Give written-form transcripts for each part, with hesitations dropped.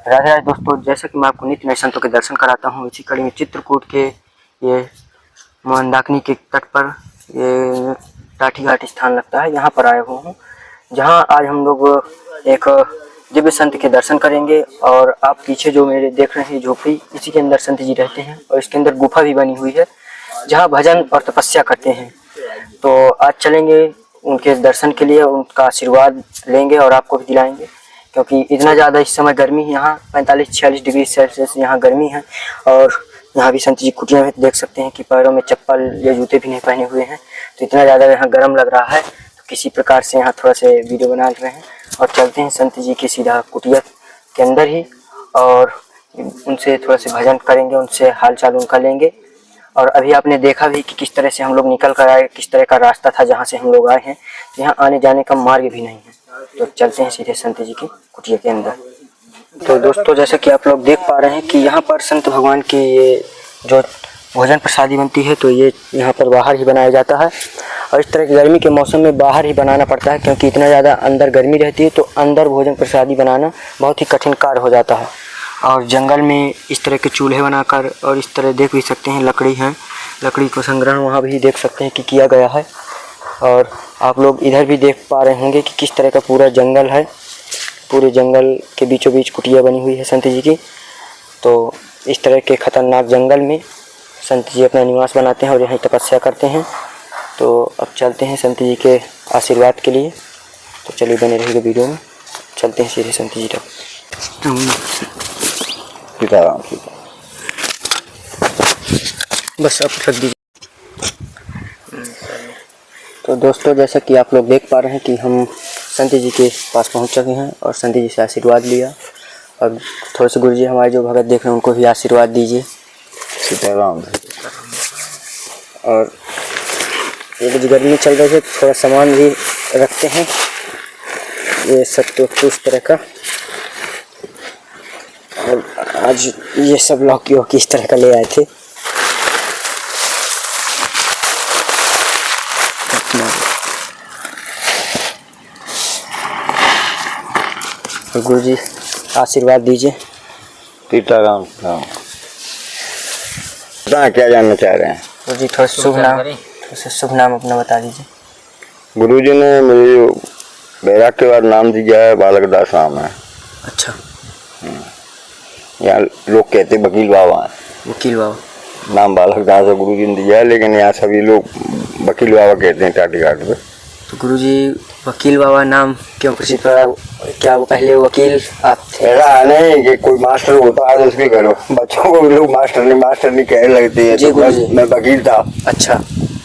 राधे राधे दोस्तों, जैसे कि मैं आपको नित्य नए संतों के दर्शन कराता हूँ, इसी कड़ी में चित्रकूट के ये मंदाकिनी के तट पर ये टाठी घाट स्थान लगता है, यहाँ पर आए हुए हूँ, जहाँ आज हम लोग एक दिव्य संत के दर्शन करेंगे। और आप पीछे जो मेरे देख रहे हैं झोपड़ी, इसी के अंदर संत जी रहते हैं और इसके अंदर गुफा भी बनी हुई है जहाँ भजन और तपस्या करते हैं। तो आज चलेंगे उनके दर्शन के लिए, उनका आशीर्वाद लेंगे और आपको भी दिलाएंगे, क्योंकि इतना ज़्यादा इस समय गर्मी है, यहाँ 45-46 डिग्री सेल्सियस यहाँ गर्मी है। और यहाँ भी संत जी कुटिया में देख सकते हैं कि पैरों में चप्पल या जूते भी नहीं पहने हुए हैं, तो इतना ज़्यादा यहाँ गर्म लग रहा है। तो किसी प्रकार से यहाँ थोड़ा से वीडियो बना रहे हैं और चलते हैं संत जी के सीधा कुटिया के अंदर ही, और उनसे थोड़ा से भजन करेंगे, उनसे हाल चाल उनका लेंगे। और अभी आपने देखा भी कि किस तरह से हम लोग निकल कर आए, किस तरह का रास्ता था जहाँ से हम लोग आए हैं। तो यहाँ आने जाने का मार्ग भी नहीं है, तो चलते हैं सीधे संत जी की कुटिया के अंदर। तो दोस्तों, जैसा कि आप लोग देख पा रहे हैं कि यहाँ पर संत भगवान की ये जो भोजन प्रसादी बनती है, तो ये यहाँ पर बाहर ही बनाया जाता है। और इस तरह की गर्मी के मौसम में बाहर ही बनाना पड़ता है, क्योंकि इतना ज़्यादा अंदर गर्मी रहती है, तो अंदर भोजन प्रसादी बनाना बहुत ही कठिन कार्य हो जाता है। और जंगल में इस तरह के चूल्हे बनाकर, और इस तरह देख भी सकते हैं लकड़ी है, लकड़ी को संग्रहण वहाँ भी देख सकते हैं कि किया गया है। और आप लोग इधर भी देख पा रहे होंगे कि किस तरह का पूरा जंगल है, पूरे जंगल के बीचों बीच कुटिया बनी हुई है संत जी की। तो इस तरह के खतरनाक जंगल में संत जी अपना निवास बनाते हैं और यहीं तपस्या करते हैं। तो अब चलते हैं संत जी के आशीर्वाद के लिए, तो चलिए बने रहिएगा वीडियो में, चलते हैं सीधे संत जी तक। बस अब रख दीजिए। तो दोस्तों, जैसा कि आप लोग देख पा रहे हैं कि हम संत जी के पास पहुंच चुके हैं और संत जी से आशीर्वाद लिया। अब थोड़े से गुरु जी हमारे जो भगत देख रहे हैं उनको भी आशीर्वाद दीजिए। सीताराम। और ये कुछ गर्मी चल रही है, थोड़ा सामान भी रखते हैं, ये सब तो इस तरह का। और आज ये सब लौकी वौकी इस तरह का ले आए थे। गुरु जी आशीर्वाद दीजिए। सीताराम। क्या जानना चाह रहे हैं गुरु जी? थोड़ा शुभ नाम अपना बता दीजिए। गुरु जी ने मुझे बैराग के बाद नाम दिया है, बालक दास नाम है। अच्छा। यहाँ लोग कहते वकील बाबा है। वकील बाबा नाम बालक दास है, गुरु जी ने दिया है, लेकिन यहाँ सभी लोग वकील बाबा कहते हैं टाटी घाट पे। तो गुरु जी वकील बाबा नाम क्यों प्रसिद्ध पड़ा? क्या वो पहले वकील आप थे? ऐसा नहीं कि कोई मास्टर होता है तो उसके घरों बच्चों को लोग मास्टर नहीं कहने लगते हैं। तो मैं वकील था। अच्छा।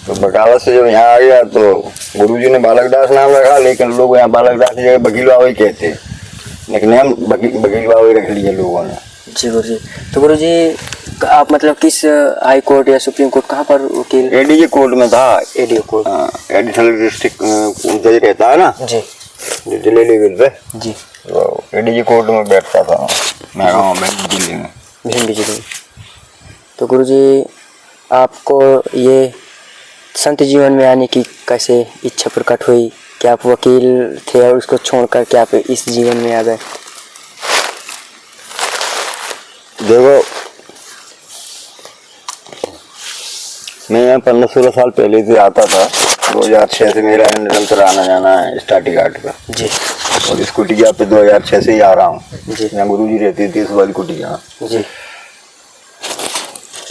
तो बकावत से जब यहाँ आ गया तो गुरुजी ने बालक दास नाम रखा, लेकिन लोग यहाँ बालक दास की जगह वकील बाबा ही कहते हैं, लेकिन हम वकील बाबा ही रख लिए लोगों ने। जी गुरु जी। तो गुरु जी आप मतलब किस हाई कोर्ट या सुप्रीम कोर्ट कहाँ पर वकील? एडीजे कोर्ट में था। एडीजे कोर्ट, एडिशनल डिस्ट्रिक्ट जज रहता है ना जी, जिले लेवल पे जी, तो एडीजे कोर्ट में बैठता था मैं, भिंड जिले में। भिंड जिले में। तो गुरु जी आपको ये संत जीवन में आने की कैसे इच्छा प्रकट हुई? क्या आप वकील थे और उसको छोड़कर क्या आप इस जीवन में आ गए? देखो, मैं यहाँ 15-16 साल पहले से आता था। 2006 से मेरा निरंतर आना जाना है टाटी घाट का जी, और इस कुटिया पे 2006 से ही आ रहा हूँ जी। यहाँ गुरु जी रहती थी इस वाली कुटिया जी।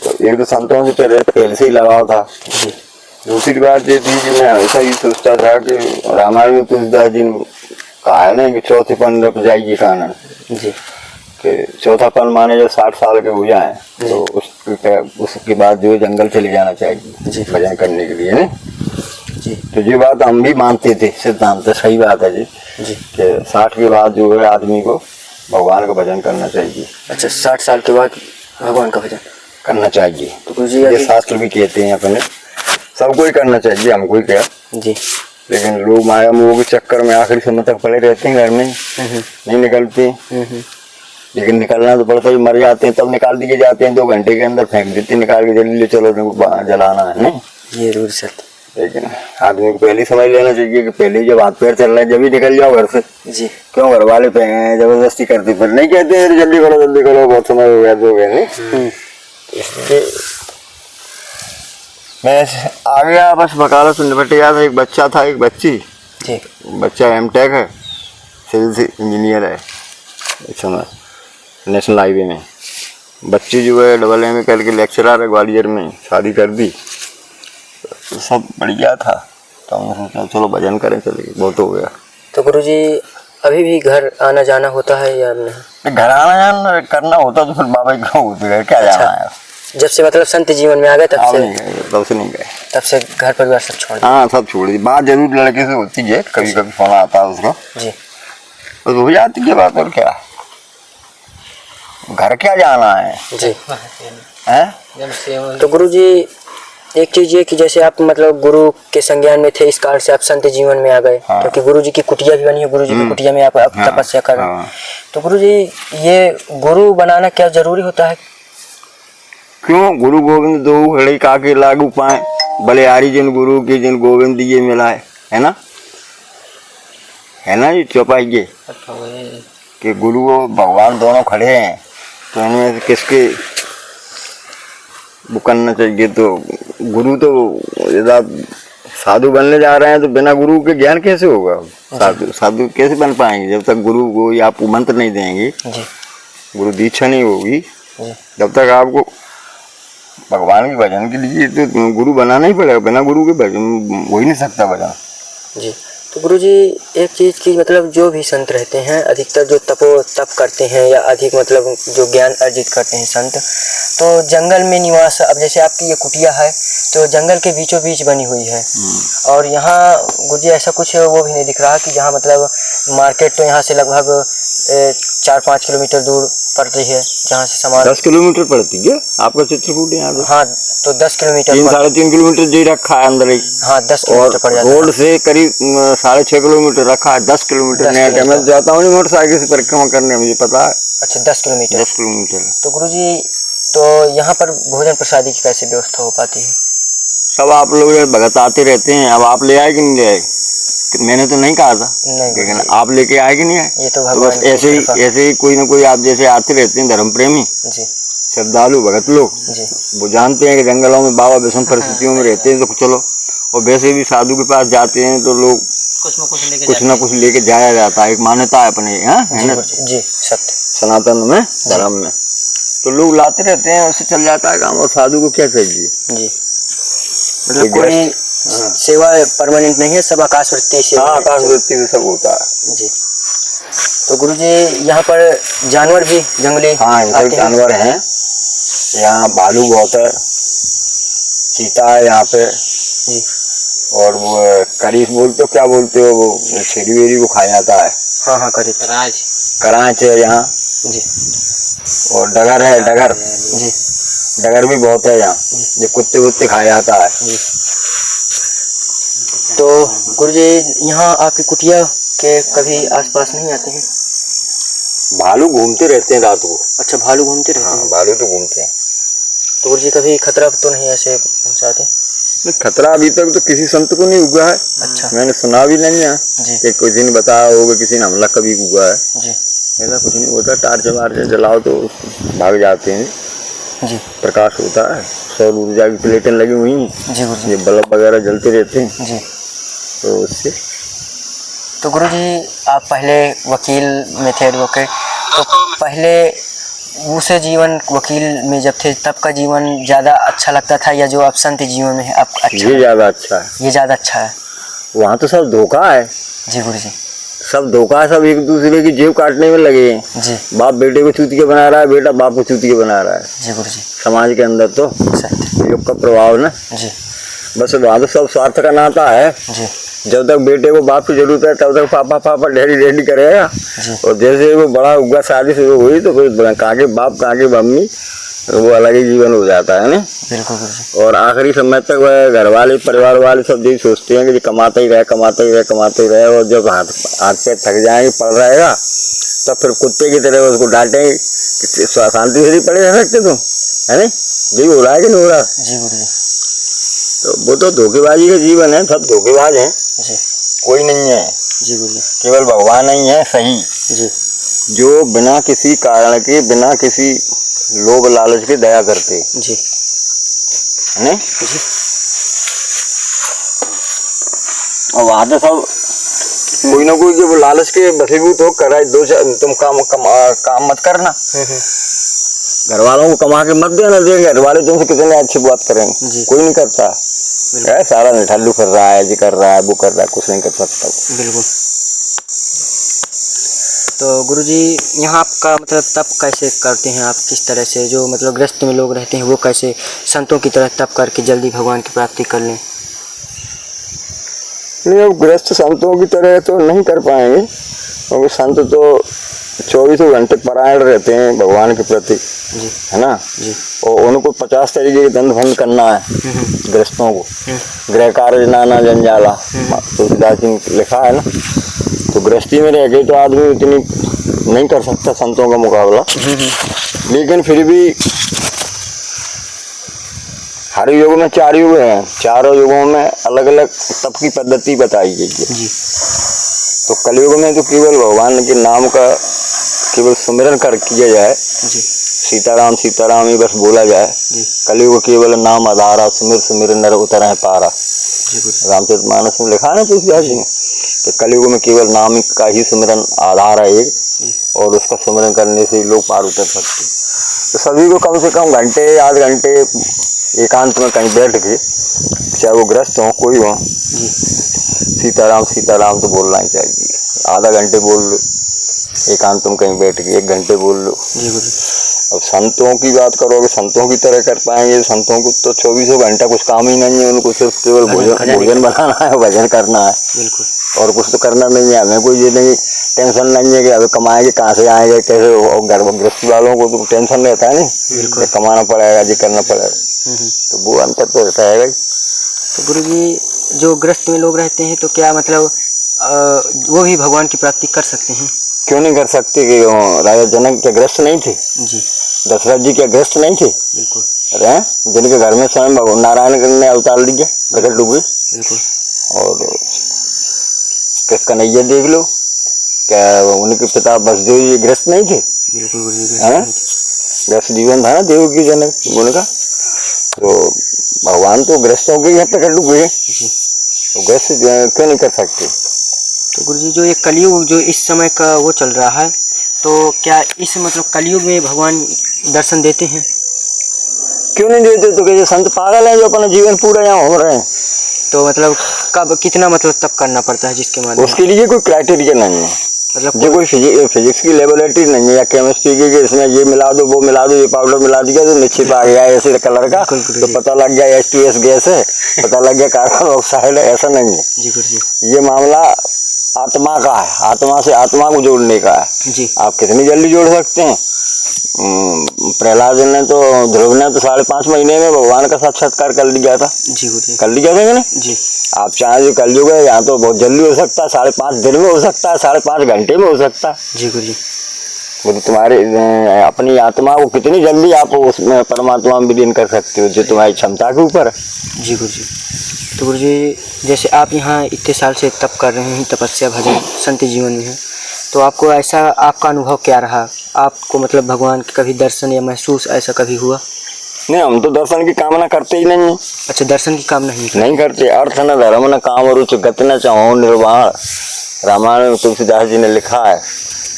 तो एक तो संतों से पहले से ही लगाव था जी। दूसरी बात ये थी कि मैं हमेशा ये सोचता था कि रामायण में तुलसीदास जी ने कहा है ना कि चौथे पन रप जाएगी कानन जी, कि चौथा पन माने जब 60 साल के हो जाए तो उसके बाद जो जंगल चले जाना चाहिए भजन करने के लिए जी। तो ये बात हम भी मानते थे, सिद्धांत सही बात है जी कि 60 के बाद जो है आदमी को भगवान का भजन करना चाहिए। अच्छा, 60 साल के बाद भगवान का भजन करना चाहिए। तो ये शास्त्र भी कहते हैं, अपने सबको ही करना चाहिए, हमको ही क्या जी। लेकिन लोग माया मोह के चक्कर में आखिरी समय तक पड़े रहते हैं, घर में नहीं निकलते। लेकिन निकलना तो पड़ता है, मर जाते हैं तब निकाल दिए जाते हैं, 2 घंटे के अंदर फेंक देते, निकाल के जल्दी चलो जलाना है नहीं, ये रूल सत्य। लेकिन आदमी को पहले समझ लेना चाहिए कि पहले जब हाथ पैर चल रहे हैं जब ही निकल जाओ घर से। जी। क्यों घर वाले पे हैं जबरदस्ती करते, फिर नहीं कहते जल्दी करो बहुत समय हो गया तो गए नहीं। इसलिए मैं आ गया बस बकाला से निपट गया था। एक बच्चा था एक बच्ची जी। बच्चा एमटेक है, सिविल इंजीनियर है इस समय नेशनल हाईवे में। बच्ची जो है डबल एम करके लेक्चरर है ग्वालियर में, शादी कर दी। तो सब बढ़िया था, तो हमने सोचा चलो भजन करें, चलिए बहुत हो गया। तो गुरुजी अभी भी घर आना जाना होता है या नहीं? घर आना जाना करना होता तो फिर बाबा जी को क्या जाना है। जब से मतलब संत जीवन में आ गए तब से नहीं गए, तब से नहीं गए। तब से घर परिवार सब छोड़ दिया? हाँ सब छोड़ दी। बात जरूर लड़के से होती है, कभी कभी फोन आता है उसका जी, तो हो जाती है बात। और क्या घर क्या जाना है जी हैं? तो गुरुजी एक चीज ये कि जैसे आप मतलब गुरु के संज्ञान में थे, इस कारण से आप संत जीवन में आ गए। हाँ। क्योंकि गुरुजी की कुटिया भी बनी है, गुरुजी की कुटिया में आप तपस्या कर रहे हैं। तो गुरुजी ये गुरु बनाना क्या जरूरी होता है? क्यों? गुरु गोविंद दो घड़ी काके लागू पाए, बलिहारी जिन गुरु के जिन गोविंद ये मिलाए, है ना ये चौपाई के कि गुरु और भगवान दोनों खड़े हैं, तो इनमें से किसके वो करना चाहिए। तो गुरु तो यदि आप साधु बनने जा रहे हैं तो बिना गुरु के ज्ञान कैसे होगा? साधु कैसे बन पाएंगे जब तक गुरु को आप मंत्र नहीं देंगे, गुरु दीक्षा नहीं होगी, जब तक आपको भगवान के भजन के लिए तो गुरु बनाना ही पड़ेगा। बिना गुरु के भजन हो ही नहीं सकता भजन। जी। तो गुरुजी एक चीज़ की मतलब जो भी संत रहते हैं अधिकतर जो तप करते हैं या अधिक मतलब जो ज्ञान अर्जित करते हैं संत, तो जंगल में निवास, अब जैसे आपकी ये कुटिया है तो जंगल के बीचों बीच बनी हुई है, और यहाँ गुरुजी ऐसा कुछ वो भी नहीं दिख रहा कि जहाँ मतलब मार्केट तो यहाँ से लगभग 4-5 किलोमीटर दूर पड़ती है, जहाँ से सामान 10 किलोमीटर पड़ती है आपका चित्रकूट यहाँ से? हाँ, तो 10 किलोमीटर 3-3.5 किलोमीटर जी रखा है अंदर ही। हाँ 10 किलोमीटर पड़ जाता है। रोड से करीब 6.5 किलोमीटर रखा है, 10 किलोमीटर नहीं है। मैं जाता हूँ मोटरसाइकिल से परिक्रमा करने, मुझे पता है। अच्छा 10 किलोमीटर। 10 किलोमीटर। तो गुरुजी तो यहाँ पर भोजन प्रसादी की कैसे व्यवस्था हो पाती है? सब आप लोग भगत आते रहते हैं, अब आप ले आए कि नहीं ले आए? मैंने तो नहीं कहा था, लेकिन आप लेके आए कि नहीं आए? ये तो बस ऐसे ही कोई ना कोई आप जैसे आते रहते हैं धर्म प्रेमी जी, श्रद्धालु भगत लोग, वो जानते हैं कि जंगलों में बाबा विषम परिस्थितियों में रहते हैं, तो चलो। और वैसे भी साधु के पास जाते हैं तो लोग कुछ ना कुछ लेके जाया जाता है, एक मान्यता है अपने यहाँ, है ना जी, सत्य सनातन में धर्म में, तो लोग लाते रहते हैं, उससे चल जाता है काम। और साधु को क्या चाहिए जी, मतलब कोई सेवा परमानेंट नहीं है, सब आकाश वृत्ति से। हाँ, आकाश वृत्ति से सब होता है जी। तो गुरुजी यहाँ पर जानवर भी जंगली? हाँ, इधर जानवर हैं, यहाँ भालू बहुत है, चीता है यहाँ पे जी, और वो करीस बोलते हो, क्या बोलते हो, वो छेरी वेरी को खाया जाता है। हाँ करीस, कराच है यहाँ जी, और डगर है, डगर जी, डगर भी बहुत है यहाँ, जो कुत्ते वुत्ते खाया जाता है जी। तो गुरुजी यहाँ आपकी कुटिया के कभी आसपास नहीं आते हैं? भालू घूमते रहते हैं रात को। अच्छा, भालू घूमते रहते हैं? हाँ, भालू तो घूमते हैं। तो गुरुजी कभी खतरा तो नहीं ऐसे पहुँचाते? नहीं, खतरा अभी तक तो किसी संत को नहीं हुआ है। अच्छा, मैंने सुना भी नहीं है कि किसी ने बताया होगा किसी ने हमला कभी हुआ है जी, ऐसा कुछ नहीं होता। टार्च वार्च जलाओ तो भाग जाते हैं जी, प्रकाश होता है, सौर ऊर्जा की प्लेटें लगी हुई हैं जी गुरुजी, ये बल्ब वगैरह जलते रहते हैं जी। तो उससे। तो गुरुजी आप पहले वकील में थे, एडवोकेट, तो पहले उसे जीवन वकील में जब थे तब का जीवन ज़्यादा अच्छा लगता था या जो आप संत जीवन में है आप अच्छा? ये ज़्यादा अच्छा है। ये ज़्यादा अच्छा है। वहाँ तो सब धोखा है जी गुरुजी, सब धोखा है, सब एक दूसरे की जेब काटने में लगे हैं जी। बाप बेटे को चूतिया बना रहा है, बेटा बाप को चूतिया बना रहा है जी गुरुजी, समाज के अंदर तो युग का प्रभाव ना जी, बस वहाँ तो सब स्वार्थ का नाता है जी, जब तक बेटे को बाप की जरूरत है तब तक पापा पापा डैडी डैडी करेगा, और जैसे वो बड़ा हुआ शादी शुरू हुई तो फिर काके बाप काके मम्मी, वो अलग ही जीवन हो जाता है ना। बिल्कुल गुरुजी। और आखिरी समय तक वह घर वाले परिवार वाले सब यही सोचते हैं कि कमाता ही रहे कमाता ही रहे कमाता ही रहे, और जब हाथ पे थक जाएंगे पड़ रहेगा तब फिर कुत्ते की तरह उसको डांटेंगे कि शांति से नहीं पड़े रह सकते तुम, है ना? यही हो रहा है कि नहीं हो रहा? जी गुरुजी। तो वो तो धोखेबाजी का जीवन है, सब धोखेबाज हैं, जी कोई नहीं है, जी गुरु जी केवल भगवान ही है सही, जी जो बिना किसी कारण के, बिना किसी लोभ लालच के दया करते जी है ना। जी और वहाँ तो सब कोई ना कोई जो लालच के बसीभूत हो कर रहा है, तुम काम मत करना, घर वालों को कमा के मत देना, देंगे घर वाले तुमसे कितने अच्छी बात करेंगे, जी। कोई नहीं करता है, सारा निठल्लू कर रहा है, जी कर रहा है, वो कर रहा है, कुछ नहीं कर सकता। बिल्कुल। तो गुरुजी यहाँ आपका मतलब तप कैसे करते हैं आप, किस तरह से, जो मतलब गृहस्थ में लोग रहते हैं वो कैसे संतों की तरह तप करके जल्दी भगवान की प्राप्ति कर लें? नहीं, अब गृहस्थ संतों की तरह तो नहीं कर पाएंगे, क्योंकि संत तो 24 घंटे परायण रहते हैं भगवान के प्रति, जी है ना जी और उनको 50 तरीके के दंड भंग करना है गृहस्थों को, गृह कार्य नाना जंजाला, तुलसीदास जी ने लिखा है ना। तो गृहस्थी में रह गई तो आदमी इतनी नहीं कर सकता संतों का मुकाबला, लेकिन फिर भी हर युग में 4 युग हैं, चारों युगों में अलग अलग तप की पद्धति बताई गई है। जी तो कलयुग में तो केवल भगवान के नाम का केवल सुमिरन कर किया जाए, जी सीताराम सीताराम ही बस बोला जाए। जी कलयुग केवल नाम आधारा, सुमिर सुमिर नर उतर है पारा, जी गुरु रामचरितमानस में लिखा है ना तुलसीदास जी ने कि कलयुग में केवल नाम का ही सुमिरन आधार है एक, और उसका सुमिरन करने से लोग पार उतर सकते। तो सभी को कम से कम घंटे आध घंटे एकांत में कहीं बैठ के, चाहे वो ग्रस्त हो कोई हो, जी सीताराम सीताराम तो बोलना ही चाहिए। आधा घंटे बोल लो एकांत में कहीं बैठ के, 1 घंटे बोल लो। जी गुरु अब संतों की बात करोगे, संतों की तरह कर पाएंगे? संतों को तो 24 घंटा कुछ काम ही नहीं है, उनको सिर्फ केवल भोजन बनाना है, भजन करना है, बिल्कुल, और कुछ तो करना नहीं है। हमें कोई ये नहीं टेंशन नहीं है कि अभी कमाएंगे कहाँ से आएंगे कैसे, और घर गृहस्थी वालों को तो टेंशन रहता है नहीं, कमाना पड़ेगा जी करना पड़ेगा, तो वो अंतर तो रहता है। तो गुरु जी जो ग्रस्त में लोग रहते हैं तो क्या मतलब वो भी भगवान की प्राप्ति कर सकते हैं? क्यों नहीं कर सकते? कि राजा जनक के ग्रस्त नहीं थे, जी दशरथ जी के ग्रस्त नहीं थे? बिल्कुल, अरे जिनके घर में स्वयं भगवान नारायण ने अवतार लिया, प्रकट हुए। बिल्कुल, और कन्हैया देख लो, क्या उनके पिता बसदेव जी ग्रस्त नहीं थे? बिल्कुल गुरु जी, ग्रस्त जीवन था ना देव की जनक गुण का। तो भगवान तो ग्रस्तों के यहाँ प्रकट हुए, तो ग्रस्त क्यों नहीं कर सकते? तो गुरु जी जो ये कलयुग जो इस समय का वो चल रहा है, तो क्या इस मतलब कलयुग में भगवान दर्शन देते हैं? क्यों नहीं देते? तो क्या संत पागल हैं जो अपना जीवन पूरा यहाँ हो रहे हैं? तो मतलब कब कितना मतलब तप करना पड़ता है जिसके माध्यम? उसके लिए कोई क्राइटेरिया नहीं है, मतलब जो कोई फिजिक्स की लेबोरेटरी नहीं है या केमिस्ट्री की, इसमें ये मिला दो वो मिला दो, ये पाउडर मिला दिया तो निश्चित आ गया ऐसे कलर का, तो पता लग गया H2S गैस है, पता लग गया कार्बन ऑक्साइड है, ऐसा नहीं है। जी गुरु जी, ये मामला आत्मा का है, आत्मा से आत्मा को जोड़ने का है। जी आप कितनी जल्दी जोड़ सकते हैं? प्रहलाद ने तो, ध्रुव ने तो 5.5 महीने में भगवान का साक्षात्कार कर लिया था। जी गुरु जी, कर लिया था ना जी। आप चाहे जो कलयुग है यहाँ तो बहुत जल्दी हो सकता है, 5.5 दिन में हो सकता है, 5.5 घंटे में हो सकता है। जी गुरु जी, वो तो तुम्हारे अपनी आत्मा को कितनी जल्दी आप उसमें परमात्मा में विलीन कर सकते हो, जो तुम्हारी क्षमता के ऊपर है। जी गुरु जी। तो गुरु जी जैसे आप यहाँ इतने साल से तप कर रहे हैं, तपस्या भजन संत जीवन में है, तो आपको ऐसा आपका अनुभव क्या रहा? आपको मतलब भगवान के कभी दर्शन या महसूस ऐसा कभी हुआ? नहीं, हम तो दर्शन की कामना करते ही नहीं। अच्छा, दर्शन की कामना नहीं करते। अर्थ न धर्म न काम रुचि गति न चाहो निर्वाण, रामायण में तुलसीदास जी ने लिखा है।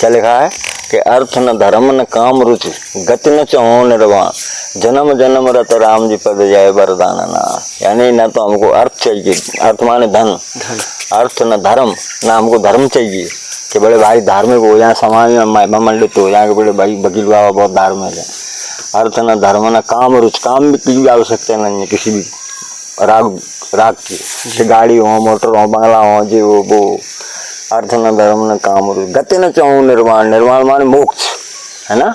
क्या लिखा है? कि अर्थ न धर्म न काम रुचि गति न चाहो निर्वाण, जन्म जन्म रत राम जी पद जाए वरदान ना। यानी न तो हमको अर्थ चाहिए, अर्थ माने धन, अर्थ न धर्म, ना हमको धर्म चाहिए कि बड़े भाई धार्मिक हो जाए, समाज में महिमा मंडित हो जाए, बड़े भाई वकील बाबा बहुत धार्मिक है। अर्थ न धर्म न काम रुचि, काम भी की आवश्यकता नहीं है किसी भी राग की, गाड़ी हो, मोटर हो, बंगला हो, जी वो। अर्थ न धर्म न काम रुचि गति न चाहूँ निर्वाण, निर्वाण माने मोक्ष, है ना।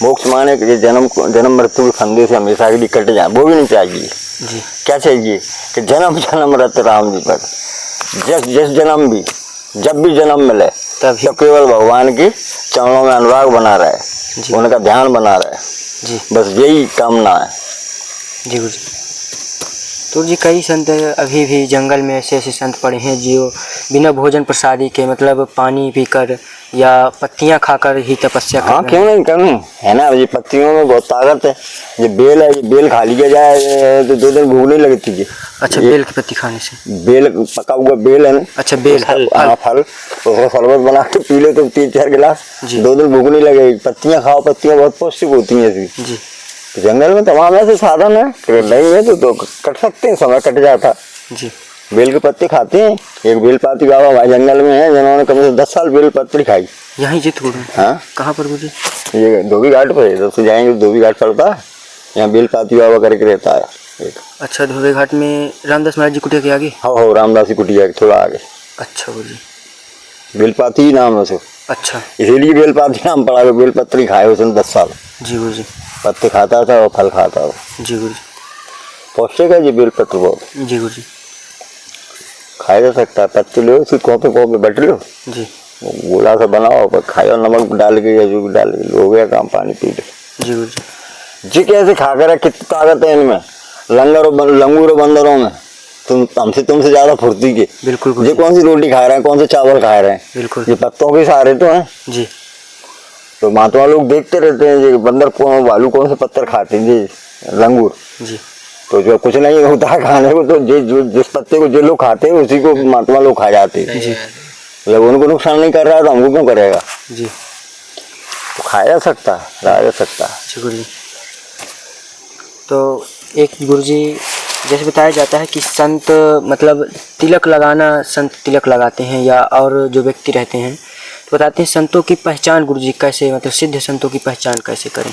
मोक्ष माने कि जन्म मृत्यु के फंदे से हमेशा के लिए कट जाए, वो भी नहीं चाहिए जी। क्या चाहिए? कि जन्म जन्म रत राम जी पर, जिस जन्म भी जब भी जन्म मिले तो केवल भगवान के चरणों में अनुराग बना रहे, उनका ध्यान बना रहे जी। बस यही कामना है। जी गुरु जी। तो जी कई संत अभी भी जंगल में ऐसे ऐसे संत पड़े हैं जो बिना भोजन प्रसादी के मतलब पानी पीकर या पत्तियां खाकर ही तपस्या कर हाँ रहे क्यों हैं। नहीं क्यों नहीं है ना, ये पत्तियों में बहुत ताकत है। ये बेल है, ये बेल खा लिया जाए तो 2 दिन भूख नहीं लगती है। अच्छा, बेल की पत्ती खाने से? बेल पका हुआ बेल है ना। अच्छा, बेल फल। हाँ फल, उसका शरबत बना के पी ले तो 3-4 गिलास, जी। 2 दिन भूख नहीं लगेगी। पत्तियां खाओ, पत्तियां बहुत पौष्टिक होती हैं ऐसी। जी तो जंगल में तमाम ऐसे साधन है, नहीं है तो कट सकते हैं, समय कट जाता। जी। बेल के पत्ते खाते हैं। एक बेलपाती बाबा हमारे जंगल में है जिन्होंने कम से 10 साल बेल पत्ती खाई। यहीं चित्रकूट में? हाँ। कहाँ पर गुरुजी? ये धोबी घाट पे, तो जाएंगे धोबी घाट पड़ता है, यहाँ बेलपाती बाबा करके रहता है एक। अच्छा, धोबी घाट में रामदास महाराज जी कुटिया के आगे? हो रामदासी कुटिया थोड़ा आगे। अच्छा गुरुजी। बेलपाती ही नाम है उसे, अच्छा। इसीलिए बेलपाती नाम पड़ा। बेलपत्री खाए उसने 10 साल। जी गुरुजी। पत्ते खाता था और फल खाता था। जी गुरुजी। पौष्टिक है ये बेलपत्र बहुत। जी गुरुजी। खाया जा सकता है। पत्ते लो, उसकी कॉपे बट लो, जी। गोला सा बनाओ, पर खाओ नमक डाल के या जो भी डाल के, हो गया काम, पानी पी लो। जी गुरुजी। जी कैसे खा कर है, कितनी ताकत है इनमें, लंगूर और बंदरों में। तुमसे ज्यादा फुर्ती के। बिल्कुल ये गुरुजी। कौन सी रोटी खा रहे हैं, कौन से चावल खा रहे हैं? बिल्कुल। ये पत्तों के सहारे तो हैं। जी। तो महात्मा लोग देखते रहते हैं ये बंदर कौन, भालू कौन से पत्थर खाते हैं, जी लंगूर। जी। तो जो कुछ नहीं होता है खाने को, तो जिस पत्ते को जो लोग खाते हैं उसी को महात्मा लोग खा जाते हैं। जी। जब उनको नुकसान नहीं कर रहा है तो हमको क्यों करेगा? जी। तो खाया जा सकता है, रहा जा सकता है। जी गुरुजी। तो एक गुरुजी जैसे बताया जाता है कि संत मतलब तिलक लगाना, संत तिलक लगाते हैं या और जो व्यक्ति रहते हैं तो बताते हैं संतों की पहचान गुरुजी कैसे, मतलब सिद्ध संतों की पहचान कैसे करें?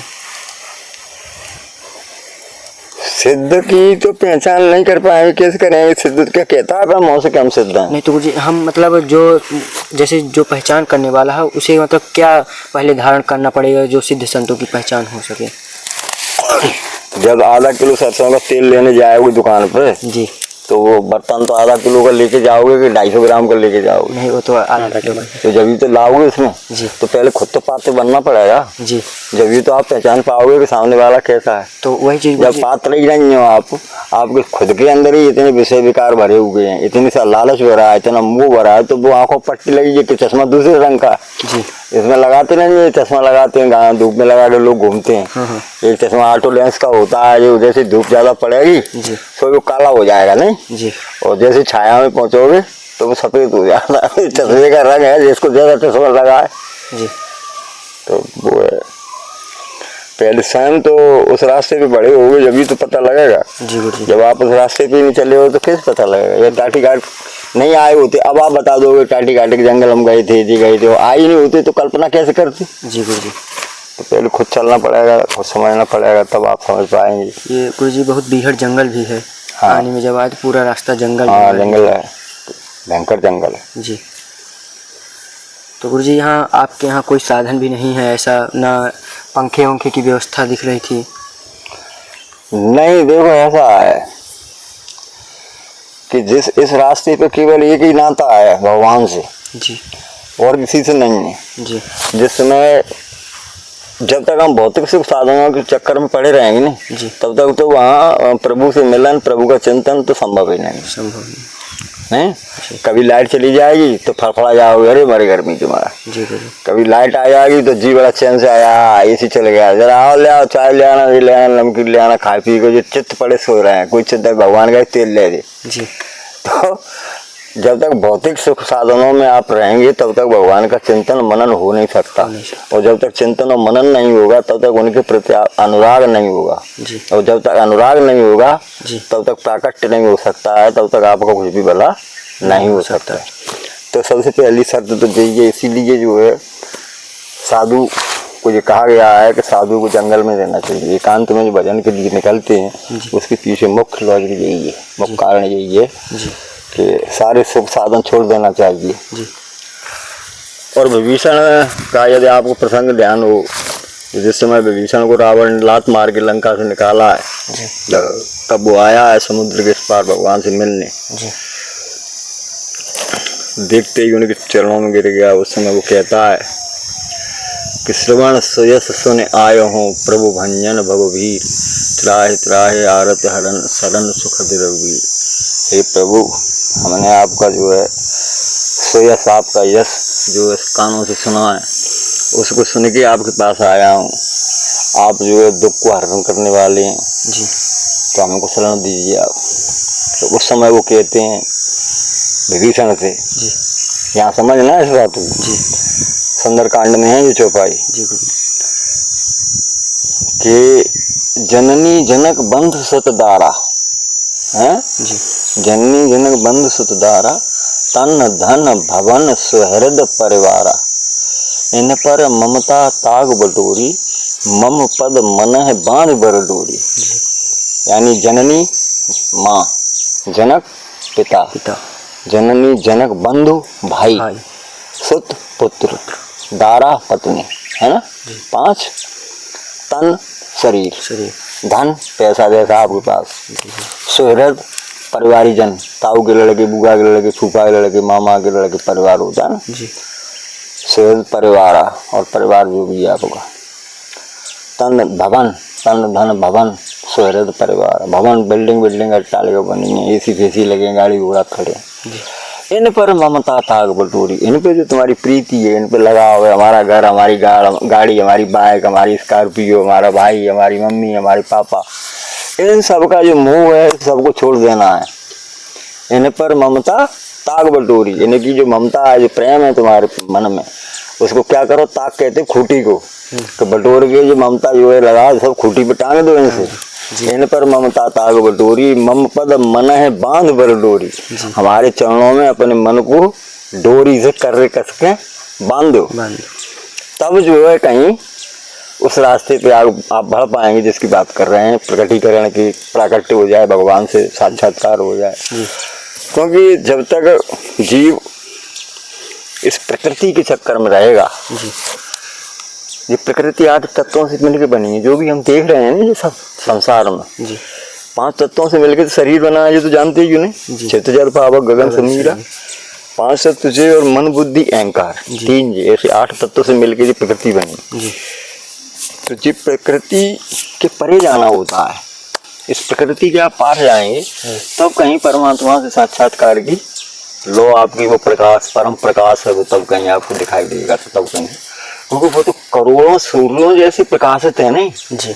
सिद्ध की तो पहचान नहीं कर पाएंगे, कैसे करेंगे? सिद्ध क्या कहता है हम से, हम सिद्ध हैं? नहीं तो गुरुजी हम मतलब जो जैसे जो पहचान करने वाला है उसे मतलब क्या पहले धारण करना पड़ेगा जो सिद्ध संतों की पहचान हो सके? जब आधा किलो सरसों का तेल लेने जाओगे दुकान पे, जी। तो वो बर्तन तो आधा किलो का लेके जाओगे कि 250 ग्राम का लेके जाओगे? नहीं, वो तो आधा किलो। तो जब भी तो लाओगे उसमें, जी। तो पहले खुद तो पात्र बनना पड़ेगा। जी। जब भी तो आप पहचान पाओगे कि सामने वाला कैसा है। तो वही चीज जब पात्र ही नहीं हो आप, आपके खुद के अंदर ही इतने विषय विकार भरे हुए हैं, इतनी सा लालच भरा है, इतना मुंह भरा है, तो वो आंखों पट्टी लगी है कि चश्मा दूसरे रंग का। जी। इसमें लगाते नहीं है, चश्मा लगाते हैं, धूप में लगा के लोग घूमते हैं। एक चश्मा ऑटो लेंस का होता है, जो जैसे धूप ज्यादा पड़ेगी जी। तो वो काला हो जाएगा नहीं। जी। और जैसे छाया में पहुंचोगे तो वो सफेद हो जाता है। चश्मे का रंग है, जिसको ज्यादा चश्मा लगा है। जी। तो वो है, पहले स्वयं तो उस रास्ते पे बड़े हो गए जब तो पता लगेगा। जी गुरुजी। जब आप उस रास्ते पे नहीं चले हो तो कैसे पता लगेगा? या टाटी घाट नहीं आए होते, अब आप बता दोगे टाटी घाट के जंगल हम गए थे, जी गए थे, आए ही नहीं होते तो कल्पना कैसे करती? जी गुरुजी। तो पहले खुद चलना पड़ेगा, खुद समझना पड़ेगा, तब आप समझ पाएंगे। ये गुरुजी बहुत बीहड़ जंगल भी है। हाँ। आने में जब आए तो पूरा रास्ता जंगल। हाँ जंगल है, भयंकर जंगल है। जी। तो गुरुजी यहाँ आपके यहाँ कोई साधन भी नहीं है ऐसा, ना पंखे वंखे की व्यवस्था दिख रही थी? नहीं, देखो ऐसा है कि इस रास्ते पे केवल एक ही नाता है भगवान से। जी। और किसी से नहीं है। जी। जिसमें जब तक हम भौतिक सुख साधनों के चक्कर में पड़े रहेंगे ना, जी। तब तक तो वहाँ प्रभु से मिलन, प्रभु का चिंतन तो संभव ही नहीं। संभव नहीं। कभी लाइट चली जाएगी तो फड़फड़ा जाओगे, अरे हमारे गर्मी तुम्हारा। जी गुरु। कभी लाइट आ जाएगी तो जी बड़ा चैन से आया, एसी चल गया, जरा आओ ले आओ, चाय ले आना, ये ले आना, नमकीन ले आना, खा पी को जो चित्त पड़े सो रहे हैं, कोई चिंता भगवान का तेल ले दे। जी। तो जब तक भौतिक सुख साधनों में आप रहेंगे तब तक भगवान का चिंतन मनन हो नहीं सकता। और जब तक चिंतन और मनन नहीं होगा तब तक उनके प्रति अनुराग नहीं होगा। जी। और जब तक अनुराग नहीं होगा जी। तब तक प्राकट्य नहीं हो सकता है, तब तक आपका कुछ भी भला नहीं हो सकता है। तो सबसे पहली शर्त तो यही है, इसीलिए जो है साधु को ये कहा गया है कि साधु को जंगल में रहना चाहिए। एकांत में जो भजन के लिए निकलते हैं उसके पीछे मुख्य लॉजिक यही है, मुख्य कारण यही है कि सारे सुख साधन छोड़ देना चाहिए। जी। और विभीषण का यदि आपको प्रसंग ध्यान हो, जिस समय विभीषण को रावण ने लात मार के लंका से निकाला है, तब वो आया है समुद्र के इस पार भगवान से मिलने। जी। देखते ही उनके चरणों में गिर गया। उस समय वो कहता है कि श्रवण सुयस सुन आयो हूँ प्रभु भंजन भवभीर त्राहि त्राहि आरत हरन शरण सुख रघुवीर। हे प्रभु, हमने आपका जो है सुयस, आपका यश जो है कानों से सुना है, उसको सुन के आपके पास आया हूँ। आप जो है दुख को हरण करने वाले हैं जी। तो हमको शरण दीजिए आप। तो उस समय वो कहते हैं विभीषण से जी। यहाँ समझना है इस बात को जी। सुंदरकांड में है ये चौपाई जी गुरु कि जननी जनक बंधु सुत दारा है जी। जननी जनक बंधु सुत दारा तन धन भवन सुहृद परिवारा इन पर ममता ताग बटोरी मम पद मन है बांध बर डोरी। यानी जननी माँ, जनक पिता, जननी जनक बंधु भाई, सुत पुत्र, दारा पत्नी, है ना, 5 तन शरीर, धन पैसा जैसा आपके पास, सुहृद परिवारी जन, ताऊ के लड़के, बुआ के लड़के, फूफा के लड़के, मामा के लड़के, परिवार होता है ना जी। सुहृद परिवार और परिवार जो भी आपका, तन भवन, तन धन भवन सुहृद परिवार, भवन बिल्डिंग अट्टालिका बनी है, एसी फेसी लगे, गाड़ी घोड़ा खड़े, इन पर ममता ताग बटोरी, इन पे जो तुम्हारी प्रीति है, इन पे लगाव है, हमारा घर, हमारी गाड़ी, हमारी बाइक, हमारी स्कॉर्पियो, हमारा भाई, हमारी मम्मी, हमारे पापा, इन सब का जो मोह है सबको छोड़ देना है। इन पर ममता ताग बटोरी, इनकी जो ममता है, जो प्रेम है तुम्हारे मन में, उसको क्या करो, ताग कहते खूटी को, तो बटोर के जो ममता जो है लगा सब खूटी पे टांग दो इनसे। इन पर ममता ताग बटोरी मम पद मन है बांध बर डोरी, हमारे चरणों में अपने मन को डोरी से कर कस के बांध दो, तब जो है कहीं उस रास्ते पे आप बढ़ पाएंगे जिसकी बात कर रहे हैं, प्रकटीकरण की, प्राकट्य हो जाए, भगवान से साक्षात्कार हो जाए। क्योंकि जब तक जीव इस प्रकृति के चक्कर में रहेगा, ये प्रकृति 8 तत्वों से मिलकर बनी है, जो भी हम देख रहे हैं ना ये सब संसार में जी। 5 तत्वों से मिलकर सरीर बना है, ये तो जानते ही क्यों नहीं, चित्त जल पावक गगन समीरा, 5 तत्व तुझे और मन बुद्धि अहंकार, 3 ऐसे 8 तत्वों से मिलकर ये प्रकृति बनी जी। तो जी प्रकृति के परे जाना होता है, इस प्रकृति के आप पार जाएंगे तब कहीं परमात्मा से साक्षात्कार की लो, आपकी वो प्रकाश, परम प्रकाश है, वो तब कहीं आपको दिखाई देगा, तो तब कहीं, क्योंकि वो तो करोड़ों सूर्यों जैसे प्रकाशित है नहीं जी।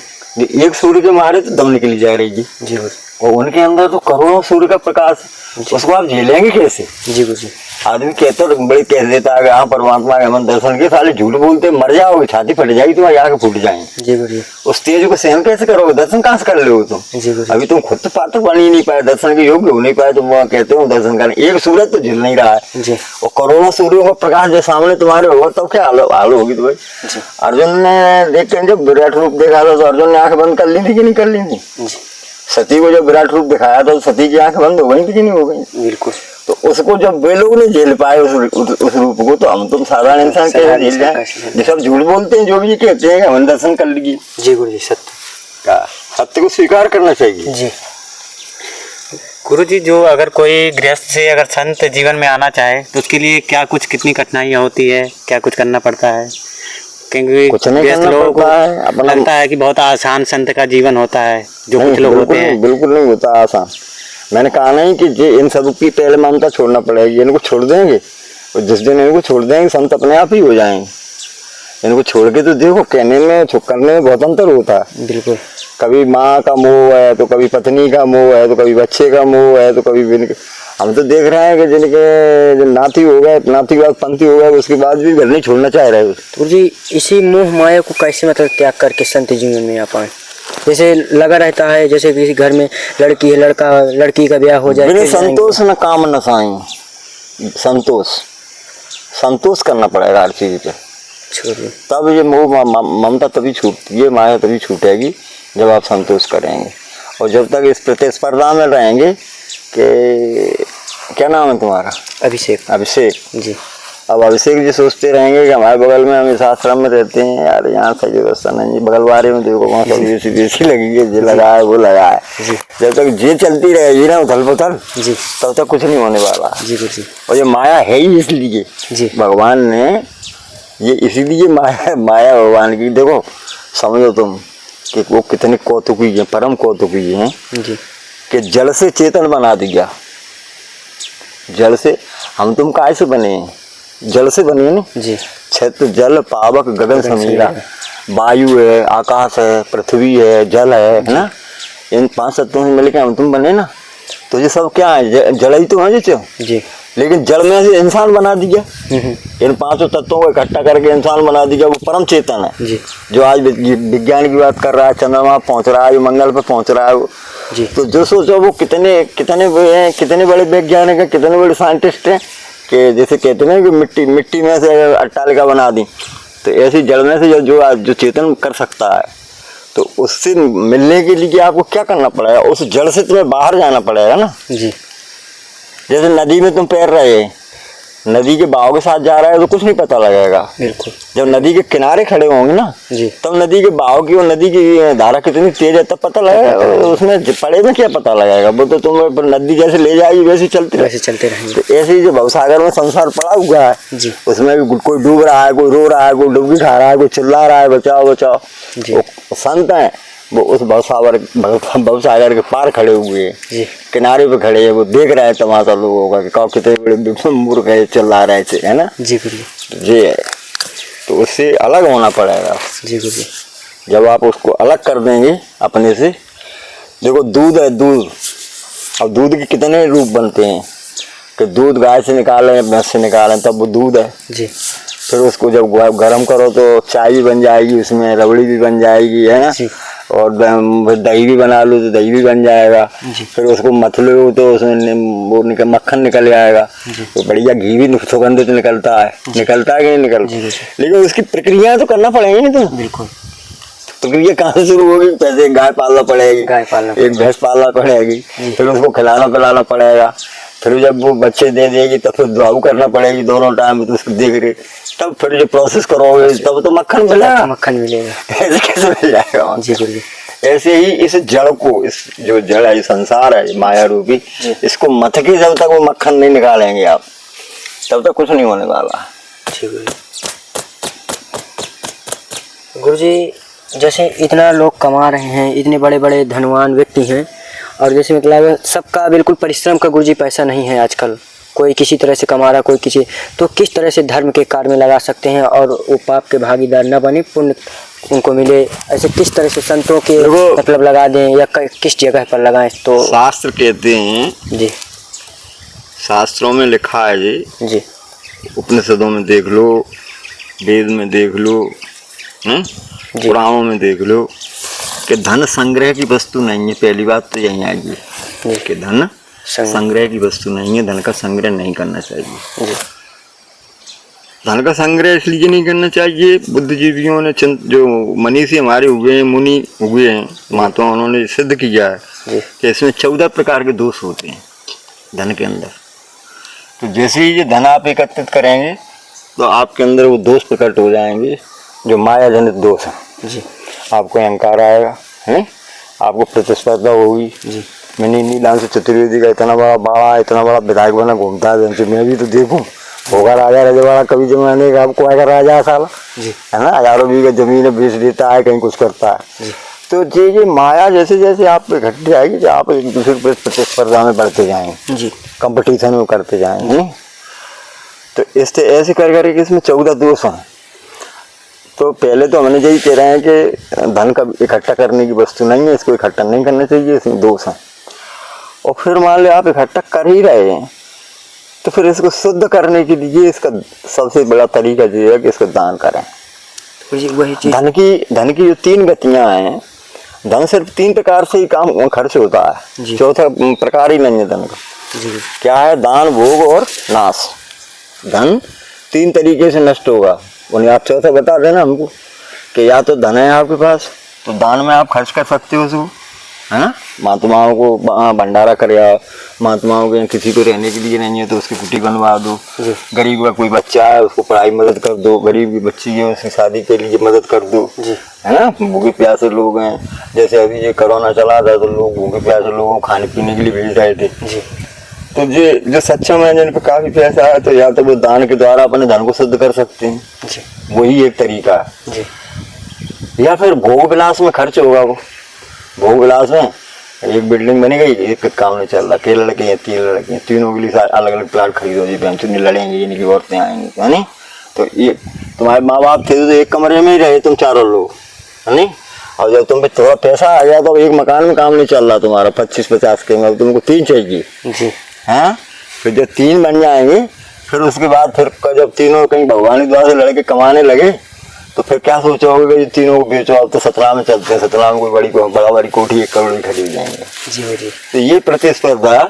एक सूर्य के मारे तो दम निकली जा रही जी, और उनके अंदर तो करोड़ों सूर्य का प्रकाश, उसको आप झेलेंगे कैसे जी। आदमी कहता तो बड़े कह देता है हाँ परमात्मा के हम दर्शन के, साले झूठ बोलते, मर जाओगे, छाती फट जाएगी, तुम्हारी आंखें फूट जाएंगे जी। उस तेज को सहन कैसे करोगे, दर्शन कहाँ से कर लो तुम जी। अभी तुम खुद तो पात्र बन ही नहीं पाए, दर्शन के योग्य हो नहीं पाए, तुम वहाँ कहते हो दर्शन करने, एक सूरज तो झिल नहीं रहा है जी। और करोड़ों सूर्यों का प्रकाश जो सामने तुम्हारे होगा तब क्या हाल होगी तुम्हारी। अर्जुन ने देख के जब विराट रूप देखा था तो अर्जुन ने आंखें बंद कर ली थी कि नहीं कर ली थी। सती को जब विराट रूप दिखाया था तो सती की आंखें बंद हो गई थी कि नहीं हो गई। बिल्कुल। तो उसको जब वे लोग नहीं झेल पाए उस रूप को, तो हम तुम साधारण इंसान कैसे झेल जाए। जो सब झूठ बोलते हैं, जो भी कहते हैं हम दर्शन कर लीजिए जी। गुरु जी सत्य को स्वीकार करना चाहिए जी। गुरु जी, जो अगर कोई गृहस्थ से अगर संत जीवन में आना चाहे तो उसके लिए क्या कुछ कितनी कठिनाइयाँ होती है, क्या कुछ करना पड़ता है? क्योंकि कुछ नहीं करना पड़ता है, अपना लगता है कि बहुत आसान संत का जीवन होता है, जो कुछ लोग होते हैं। बिल्कुल नहीं होता आसान। मैंने कहा नहीं कि इन सब की पहले ममता छोड़ना पड़ेगी, इनको छोड़ देंगे और जिस दिन इनको छोड़ देंगे संत अपने आप ही हो जाएंगे। इनको छोड़ के तो देखो, कहने में करने में बहुत अंतर होता है। बिल्कुल। कभी माँ का मोह है तो कभी पत्नी का मोह है तो कभी बच्चे का मोह है तो कभी हम तो देख रहे हैं कि जिनके नाती हो गए, नाती के बाद पंथी हो गए, उसके बाद भी घर नहीं छोड़ना चाह रहे। तो जी इसी मोह माया को कैसे मतलब त्याग करके संत जीवन में आ पाए? जैसे लगा रहता है जैसे किसी घर में लड़की है, लड़की का ब्याह हो जाए, बिना संतोष न काम न साईं। संतोष करना पड़ेगा हर चीज पे, तब ये मोह ममता तभी छूटती है, माया तभी छूटेगी जब आप संतोष करेंगे। और जब तक इस प्रतिस्पर्धा में रहेंगे कि क्या नाम है तुम्हारा? अभिषेक जी। अब अभिषेक जी सोचते रहेंगे कि हमारे बगल में हम इस आश्रम में रहते हैं, यार यहाँ सही व्यवस्था नहीं, बगल वाले में देखो वहाँ सब बेसी लगी है, जो लगा है वो लगा है। जब तक ये चलती रहेगी ना उथल पुथल जी, तब तक कुछ नहीं होने वाला जी। और ये माया है ही इसलिए जी भगवान ने ये इसीलिए माया भगवान की, देखो समझो तुम कि वो कितने कौतुकी है, परम कौतुकी हैं जी कि जल से चेतन बना दिया। जल से हम तुम काय से बने हैं? जल से बने ना जी। छत जल पावक गगन समीरा, वायु है, आकाश है, पृथ्वी है, जल है ना, इन 5 तत्वों से मिलकर हम तुम बने ना। तो ये सब क्या है? जड़ ही तो है जी। लेकिन जड़ में से इंसान बना दिया, इन 5 तत्वों को इकट्ठा करके इंसान बना दिया। वो परम चेतन है जी। जो आज विज्ञान की बात कर रहा है, चंद्रमा पहुंच रहा है, मंगल पे पहुंच रहा है जी। तो जो सोचो वो कितने बड़े वैज्ञानिक है, कितने बड़े साइंटिस्ट हैं कि जैसे कहते हैं कि मिट्टी में से अट्टालिका बना दी, तो ऐसी जड़ में से जो चेतन कर सकता है, तो उससे मिलने के लिए आपको क्या करना पड़ेगा? उस जड़ से तुम्हें बाहर जाना पड़ेगा ना जी। जैसे नदी में तुम तैर रहे, नदी के बहाव के साथ जा रहा है तो कुछ नहीं पता लगेगा। बिल्कुल। जब नदी के किनारे खड़े होंगे ना जी। तब नदी के बहाव की और नदी की धारा कितनी तेज है तब पता लगेगा। उसमें पड़े में क्या पता लगेगा? वो तो तुम्हें नदी जैसे ले जाएगी वैसे चलते रहेंगे। तो ऐसे ही जो भवसागर में संसार पड़ा हुआ है जी। उसमें भी कोई डूब रहा है, कोई रो रहा है, कोई डुबकी खा रहा है, कोई चिल्ला रहा है बचाओ बचाओ। वो संत है, वो उस भवसागर के पार खड़े हुए हैं, किनारे पे खड़े हैं, वो देख रहे हैं तमाशा लोगों का कि कौ कितने बड़े मूर्ख है, चिल्ला रहे थे, है ना जी। जी। तो उससे अलग होना पड़ेगा जी गुरु। जब आप उसको अलग कर देंगे अपने से। देखो दूध है, दूध, अब दूध के कितने रूप बनते हैं कि दूध गाय से निकालें, भैंस से निकालें, तब वो दूध है जी। फिर उसको जब गर्म करो तो चाय भी बन जाएगी, उसमें रबड़ी भी बन जाएगी, है ना, और दही भी बना लो तो दही भी बन जाएगा। फिर उसको मथ लो तो उसमें वो मक्खन निकल जाएगा, तो बढ़िया घी भी सुगंधित निकलता है कि नहीं निकलता? लेकिन उसकी प्रक्रिया तो करना पड़ेगी नहीं तो। बिल्कुल। प्रक्रिया कहाँ से शुरू होगी? पहले गाय पालना पड़ेगी, एक भैंस पालना पड़ेगी, फिर उसको खिलाना पिलाना पड़ेगा, फिर जब वो बच्चे दे देगी तब फिर दुआऊ करना पड़ेगी दोनों टाइम, तो उसको देख रहे, तब फिर जो प्रोसेस करोगे तब तो मक्खन मिलेगा। ऐसे कैसे मिल जाएगा? जी गुरु। ऐसे ही इस जड़ को, इस जो जड़ है, संसार है माया रूपी, इसको मथ के जब तक वो मक्खन नहीं निकालेंगे आप तब तक कुछ नहीं होने वाला। गुरुजी, जैसे इतना लोग कमा रहे हैं, इतने बड़े बड़े धनवान व्यक्ति हैं, और जैसे मतलब सबका बिल्कुल परिश्रम का गुरुजी पैसा नहीं है आजकल, कोई किसी तरह से कमा रहा, कोई किसी, तो किस तरह से धर्म के कार्य में लगा सकते हैं और वो पाप के भागीदार न बने, पुण्य उनको मिले? ऐसे किस तरह से संतों के मतलब लगा दें या किस जगह पर लगाएं? तो शास्त्र कहते हैं जी, शास्त्रों में लिखा है जी, उपनिषदों में देख लो, वेद में देख लो, पुराणों में देख लो कि धन संग्रह की वस्तु नहीं है। पहली बात तो यही आएगी कि धन संग्रह की वस्तु नहीं है, धन का संग्रह नहीं करना चाहिए। धन का संग्रह इसलिए नहीं करना चाहिए, बुद्धिजीवियों ने, जो मनीषी हमारे हुए हैं, मुनि हुए हैं, महात्मा, उन्होंने सिद्ध किया है कि इसमें 14 प्रकार के दोष होते हैं धन के अंदर। तो जैसे ही ये धन आप एकत्रित करेंगे तो आपके अंदर वो दोष प्रकट हो जाएंगे जो माया जनित दोष है जी। आपको अहंकार आएगा, है, आपको प्रतिस्पर्धा होगी जी। मैंने नीलाम से चतुर्वेदी का इतना बड़ा विधायक बना घूमता है, मैं भी तो देखूं, होगा राजा रजवाड़ा कभी जमाने का, आपको आएगा राजा साला जी, है ना, हजारों बीघा जमीन बेच देता है, कहीं कुछ करता है जी। तो ये माया जैसे जैसे आप पे घट जाएगी तो आप एक दूसरे पर प्रतिस्पर्धा में बढ़ते जाएंगे जी, कंपटीशन में करते जाएंगे। तो इससे ऐसे कर करके इसमें 14 दोष हैं। तो पहले तो हमने यही कह रहे हैं कि धन का इकट्ठा करने की वस्तु नहीं है, इसको इकट्ठा नहीं करना चाहिए, इसमें दोष हैं। और फिर मान लो आप इकट्ठा कर ही रहे हैं तो फिर इसको शुद्ध करने के लिए इसका सबसे बड़ा तरीका ये है कि इसको दान करें। धन की जो 3 गतियां हैं, धन सिर्फ 3 प्रकार से ही काम खर्च होता है, चौथा प्रकार ही नहीं है धन का। क्या है? दान, भोग और नाश। धन 3 तरीके से नष्ट होगा, उन्हें आप चौथा बता देना हमको कि या तो धन है आपके पास तो दान में आप खर्च कर सकते हो उसको, है ना, महात्माओं को भंडारा कर, या महात्माओं के किसी को रहने के लिए नहीं है तो उसकी कुटी बनवा दो, गरीब का कोई बच्चा है उसको पढ़ाई मदद कर दो, गरीब की बच्ची है उसकी शादी के लिए मदद कर दो, है ना। भूखे प्यासे लोग हैं, जैसे अभी ये कोरोना चला था तो लोग भूखे प्यासे लोगों को खाने पीने के लिए भेज रहे थे, तो जो सक्षम है जिन पे काफी पैसा है तो या तो वो दान के द्वारा अपने धन को शुद्ध कर सकते हैं जी वही एक तरीका है जी या फिर भोग विलास में खर्च होगा वो भोग विलास में एक बिल्डिंग बनी गई एक काम नहीं चल रहा के लड़के हैं 3 लड़के हैं तीनों के लिए अलग अलग प्लाट खरीदो जी हम चुनी लड़ेंगे इनकी औरतें आएंगी है नहीं तो ये तुम्हारे माँ बाप थे तो एक कमरे में ही रहे तुम चारों लोग है नहीं और जब तुम पे थोड़ा पैसा आ गया तो एक मकान में काम नहीं चल रहा तुम्हारा 25-50 के में तुमको 3 चाहिए जी हाँ फिर जब 3 बन जाएंगे फिर उसके बाद फिर जब तीनों कहीं भगवान के द्वारा से लड़के कमाने लगे तो फिर क्या सोचोगे कि तीनों को बेचो अब तो 17 में चलते हैं 17 में कोई बड़ी कोठी 1 करोड़ की खरीद जाएंगे जी जी तो ये प्रतिस्पर्धा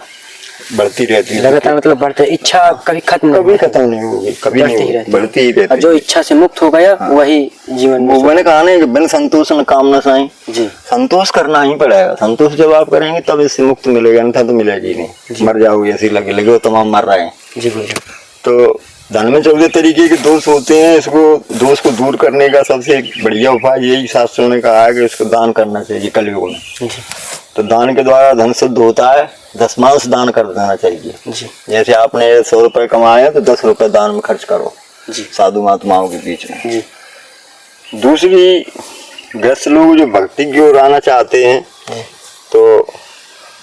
बढ़ती रहती है लगातार मतलब बढ़ते इच्छा कभी खत्म कभी खत्म नहीं होगी कभी बढ़ती ही नहीं रहती होगी बढ़ती ही रहती और जो इच्छा से मुक्त हो गया वही जीवन में मैंने कहा ना कि बिन संतोष न कामना साई जी संतोष करना ही पड़ेगा संतोष जब आप करेंगे तब इससे मुक्त मिलेगा अन्यथा तो मिलेगी नहीं मर जाओगे ऐसी लगे वो तमाम मर रहे हैं जी बोलिए तो धन में 14 तरीके के दोष होते हैं इसको दोष को दूर करने का सबसे बढ़िया उपाय यही शास्त्रों ने कहा है कि इसको दान करना चाहिए कलयुग में जी तो दान के द्वारा धन शुद्ध होता है 10 दान कर देना चाहिए जी जैसे आपने 100 रुपए कमाए हैं तो 10 रुपए दान में खर्च करो जी साधु महात्माओं के बीच में जी दूसरी ग्रस्त लोग जो भक्ति की ओर आना चाहते हैं तो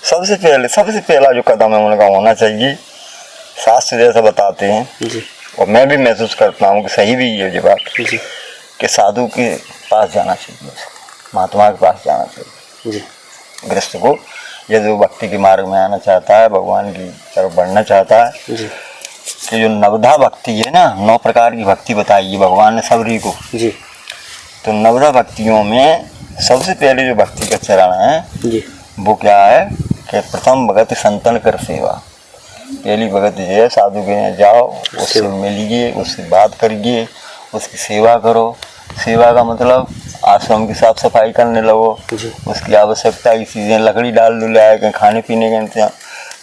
सबसे पहला जो कदम है उनका होना चाहिए शास्त्र जैसा बताते हैं जी और मैं भी महसूस करता हूँ कि सही भी है ये बात जी कि साधु के पास जाना चाहिए महात्मा के पास जाना चाहिए जी गृहस्थ को यदि वो भक्ति के मार्ग में आना चाहता है भगवान की तरफ बढ़ना चाहता है जी कि जो नवधा भक्ति है ना 9 प्रकार की भक्ति बताई है भगवान ने सबरी को जी तो नवधा भक्तियों में सबसे पहले जो भक्ति का चरण है जी वो क्या है कि प्रथम भगत संतन कर सेवा पहली भगत जो है साधु के यहाँ जाओ उससे मिलिए उससे बात करिए उसकी सेवा करो सेवा का मतलब आश्रम की साफ सफाई करने लगो जी उसकी आवश्यकता की चीज़ें लकड़ी डाल दो लाए कहीं खाने पीने का इंतजाम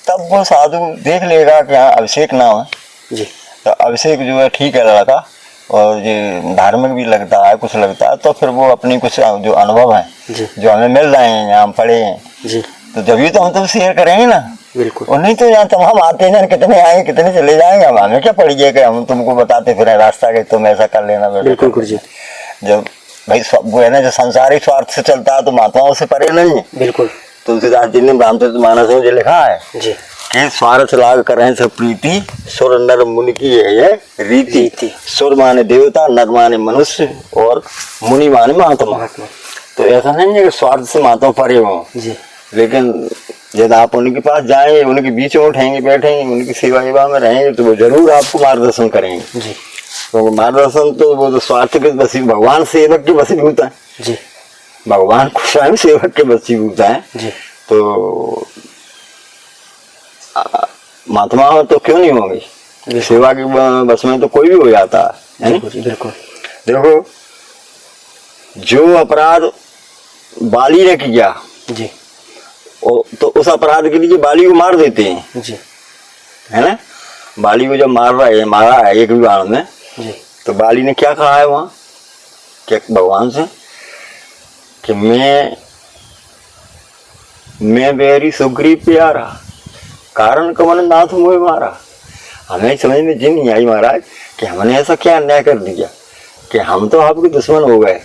तब वो साधु देख लेगा कि हाँ अभिषेक नाम है जी तो अभिषेक जो है ठीक है लड़का और ये धार्मिक भी लगता है कुछ लगता है तो फिर वो अपनी कुछ जो अनुभव हैं जी जो हमें मिल रहे हैं यहाँ हम पढ़े हैं जी तो जब तो हम तुम शेयर करेंगे ना बिल्कुल और नहीं तो यहाँ तुम हम आते हैं कितने आएंगे कितने चले जाएंगे हम हमें क्या पड़ी कि हम तुमको बताते फिर रास्ता के तुम ऐसा कर लेना बिल्कुल गुरुजी जब भाई वो है ना जो संसारिक स्वार्थ से चलता है तो महात्माओं से परे नहीं है बिल्कुल तुलसीदास जी ने रामचरित मानस में जो लिखा है जी कि स्वार्थ लाग करें सब प्रीति सुर नर मुनि की है ये रीति सुर माने देवता नर माने मनुष्य और मुनि माने महात्मा तो ऐसा नहीं है कि स्वार्थ से महात्मा परे हो जी लेकिन जब आप उनके पास जाएंगे उनके बीच में उठेंगे बैठेंगे उनकी सेवा में रहेंगे तो वो जरूर आपको मार्गदर्शन करेंगे जी तो मार्गदर्शन तो वो तो स्वार्थ के वसी भगवान सेवक के वसीभूत है जी भगवान को स्वयं सेवक के वसीभूत है जी तो महात्मा तो क्यों नहीं होंगे सेवा के बस में तो कोई भी हो जाता है बिल्कुल देखो जो अपराध बाली ने किया जी तो उस अपराध के लिए बाली को मार देते हैं जी है ना बाली को जब मारा है एक विवाह में जी तो बाली ने क्या कहा है वहाँ क्या भगवान से कि मैं बेरी सुग्रीव प्यारा कारण कमन नाथ मुझे मारा हमें समझ में जी नहीं आई महाराज कि हमने ऐसा क्या अन्याय कर दिया कि हम तो आपके दुश्मन हो गए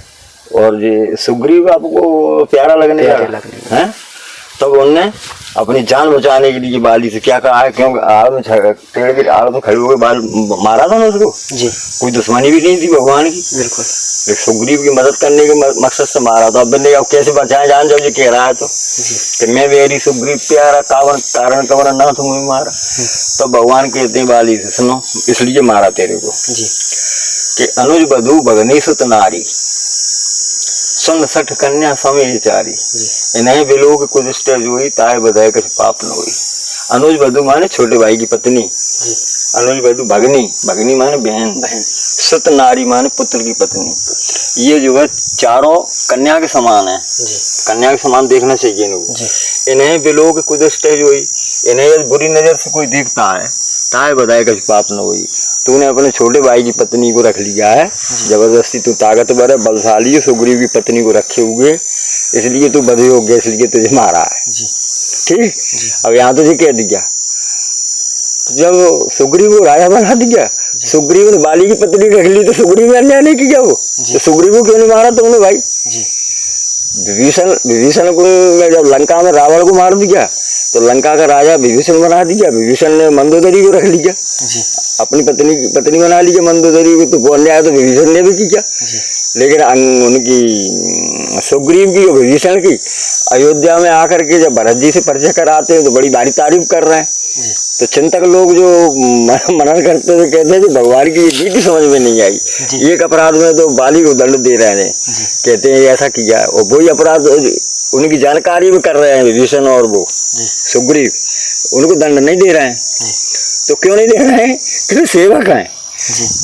और ये सुग्रीव आपको प्यारा लगने लगा हैं तब उनने अपनी जान बचाने के लिए बाली से क्या कहा है क्योंकि पेड़ के आड़ तो खड़े हो गए बाल मारा था ना उसको जी कोई दुश्मनी भी नहीं थी भगवान की बिल्कुल एक सुग्रीव की मदद करने के मकसद से मारा था अब बंदे अब कैसे बचाए जान जब ये कह रहा है तो कि मैं मेरी सुग्रीव प्यारा कारण कवन ना तुम्हें मारा तो भगवान कहते हैं बाली से सुनो इसलिए मारा तेरे को जी कि अनुज बधू भगनी सुत नारी सुन सठ कन्या समय चारी इन्हें बिलो के कुछ हुई ताए बधाए कुछ पाप न हुई अनुज बधू माने छोटे भाई की पत्नी अनुज बधू भगनी माने बहन सुत नारी माने पुत्र की पत्नी ये जो है चारों कन्या के समान है कन्या के समान देखना चाहिए इनको इन्हें बिलो के कुछ हुई इन्हें बुरी नजर से कोई देखता है ताए बधाए कुछ पाप न हुई तूने अपने छोटे भाई की पत्नी को रख लिया है जबरदस्ती तू ताकतवर है बलशाली है सुग्रीव की पत्नी को रखे हुए इसलिए तू बधे हो गया इसलिए तुझे मारा है ठीक अब यहाँ तुझे कह दिया जब सुग्रीव को राजा बना दिया, सुग्रीव ने बाली की पत्नी रख ली तो सुग्रीव ने अन्याय नहीं किया वो, तो सुग्रीव को क्यों नहीं मारा तुमने भाई? जी विभीषण को जब लंका में रावण को मार दिया तो लंका का राजा विभीषण बना दिया, विभीषण ने मंदोदरी को रख लिया, जी अपनी पत्नी बना लिया मंदोदरी को, तो वो अन्याय तो विभीषण ने भी किया। जी लेकिन उनकी सुग्रीव की और विभीषण की अयोध्या में आकर के जब भरत जी से परिचय कराते हैं तो बड़ी भारी तारीफ कर रहे हैं। जी तो चिंतक लोग जो मनन करते थे कहते हैं कि भगवान की ये नीति समझ में नहीं आई, एक अपराध में तो बाली को दंड दे रहे हैं, कहते हैं ऐसा किया, और वही अपराध उनकी जानकारी में कर रहे हैं विभीषण और वो सुग्रीव, उनको दंड नहीं दे रहे हैं। तो क्यों नहीं दे रहे हैं? क्योंकि सेवक हैं।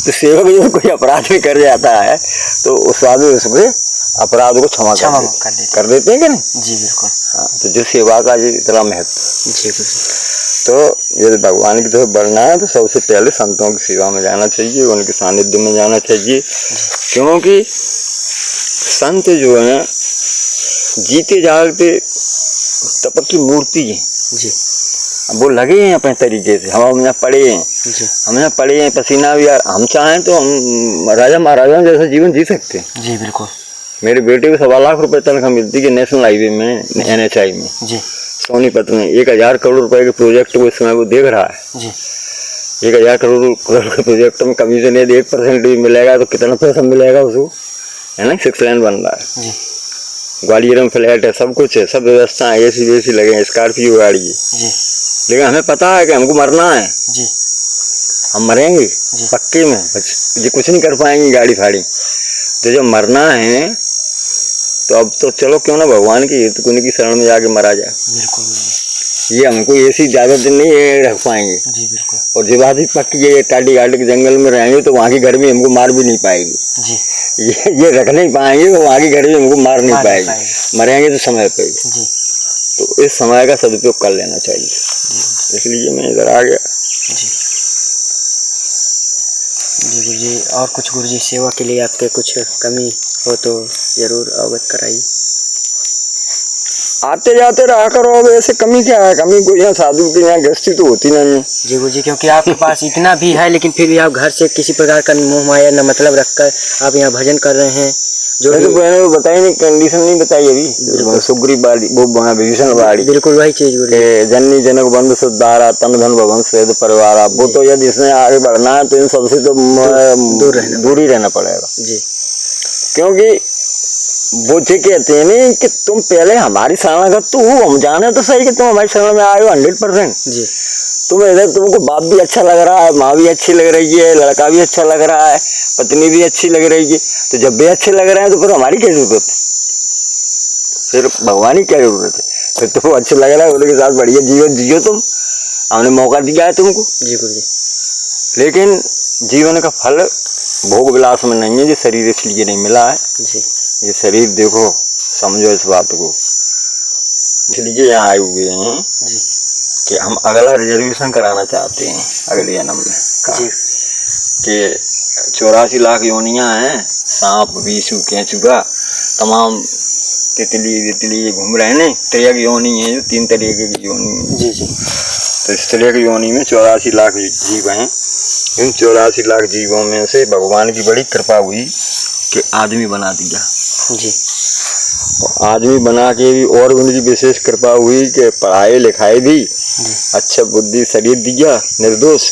तो सेवक जो कोई अपराध भी कर जाता है तो उस आदमी उसमें अपराध को क्षमा कर देते हैं कि नहीं? जी बिल्कुल। हाँ, तो जो सेवा का ये इतना महत्व। जी बिल्कुल। तो यदि भगवान की तरफ बढ़ना है तो सबसे पहले संतों की सेवा में जाना चाहिए, उनके सानिध्य में जाना चाहिए, क्योंकि संत जो है जीते जागते तप की मूर्ति है। जी वो लगे हैं अपने तरीके से, हम यहाँ पढ़े हैं, हम यहाँ पढ़े हैं, पसीना भी यार हम चाहें तो हम राजा महाराजा जैसा जीवन जी सकते हैं। जी बिल्कुल। मेरे बेटे को 1.25 लाख रुपए तनख्वाह मिलती है नेशनल हाईवे में, NHI में, जी सोनीपत में। 1000 करोड़ रुपए के प्रोजेक्ट को इस समय वो देख रहा है। जी 1000 करोड़ के प्रोजेक्ट में कमीशन यदि 1% भी मिलेगा तो कितना पैसा मिलेगा उसको, है ना? 6 लेन बन रहा है। जी ग्वालियर में फ्लैट है, सब कुछ है, सब व्यवस्था है, AC वेसी लगे, स्कॉर्पियो गाड़ी है। जी लेकिन हमें पता है कि हमको मरना है। जी हम मरेंगे पक्के में, ये कुछ नहीं कर पाएंगे गाड़ी फाड़ी। तो जब मरना है तो अब तो चलो क्यों ना भगवान की हित कुंज की शरण में जाके मरा जाए। बिल्कुल। ये हमको ऐसी इजाजत नहीं है रख पाएंगे। जी बिल्कुल। और जो बात ही पक्की है, टाटी घाटी के जंगल में रहेंगे तो वहाँ की गर्मी हमको मार भी नहीं पाएगी। जी ये रख नहीं पाएंगे तो वहाँ की गर्मी हमको मार नहीं पाएगी। मरेंगे तो समय पे। जी तो इस समय का सदुपयोग कर लेना चाहिए, इसलिए मैं इधर आ गया। जी जी गुरुजी, और कुछ गुरुजी सेवा के लिए आपके कुछ कमी हो तो जरूर अवगत कराइए। आते जाते रहा करो, अब ऐसे कमी क्या है? कमी कोई यहाँ साधु के यहाँ गृहस्थी तो होती नहीं है। जी गुरुजी, क्योंकि आपके पास इतना भी है लेकिन फिर भी आप घर से किसी प्रकार का मोह माया न मतलब रखकर आप यहाँ भजन कर रहे हैं। जो तो मैंने बताई नहीं, कंडीशन नहीं बताई अभी। सुग्रीव बाड़ी, वो विभीषण बाड़ी, बिल्कुल वही चीज गुरुजी। जननी जनक बंधु सुधारा तन धन भवन सेद परिवारा। वो तो यदि इसमें आगे बढ़ना है तो इन सबसे तो दूर ही रहना पड़ेगा। जी क्योंकि वो ये कहते हैं नहीं कि तुम पहले हमारी शरणागत तो हो, हम जाने तो सही कि तुम हमारी शरण में आए हो 100%। जी तुम इधर, तुमको बाप भी अच्छा लग रहा है, माँ भी अच्छी लग रही है, लड़का भी अच्छा लग रहा है, पत्नी भी अच्छी लग रही है, तो जब भी अच्छे लग रहे हैं तो फिर हमारी क्या जरूरत है? फिर भगवान की क्या जरूरत है? फिर तुम अच्छे लग रहा है, उनके साथ बढ़िया जीवन जियो तुम, हमने मौका दिया है तुमको। जी गुरुजी। लेकिन जीवन का फल भोग विलास में नहीं है, ये शरीर इसलिए नहीं मिला है। जी ये शरीर देखो, समझो इस बात को, इसलिए यहाँ आए हुए हैं जी कि हम अगला रिजर्वेशन कराना चाहते हैं अगले जन्म में जी कि 84 लाख योनियाँ हैं, सांप बीसू केंचुआ तमाम तितली घूम रहे हैं। त्रियक योनि है, जो 3 तरीके की योनि है। जी जी तो इस त्रियक योनि में 84 लाख जीव हैं। इन 84 लाख जीवों में से भगवान की बड़ी कृपा हुई कि आदमी बना दिया। जी आदमी बना के भी और उनकी विशेष कृपा हुई कि पढ़ाई लिखाई दी, अच्छा बुद्धि शरीर दिया निर्दोष,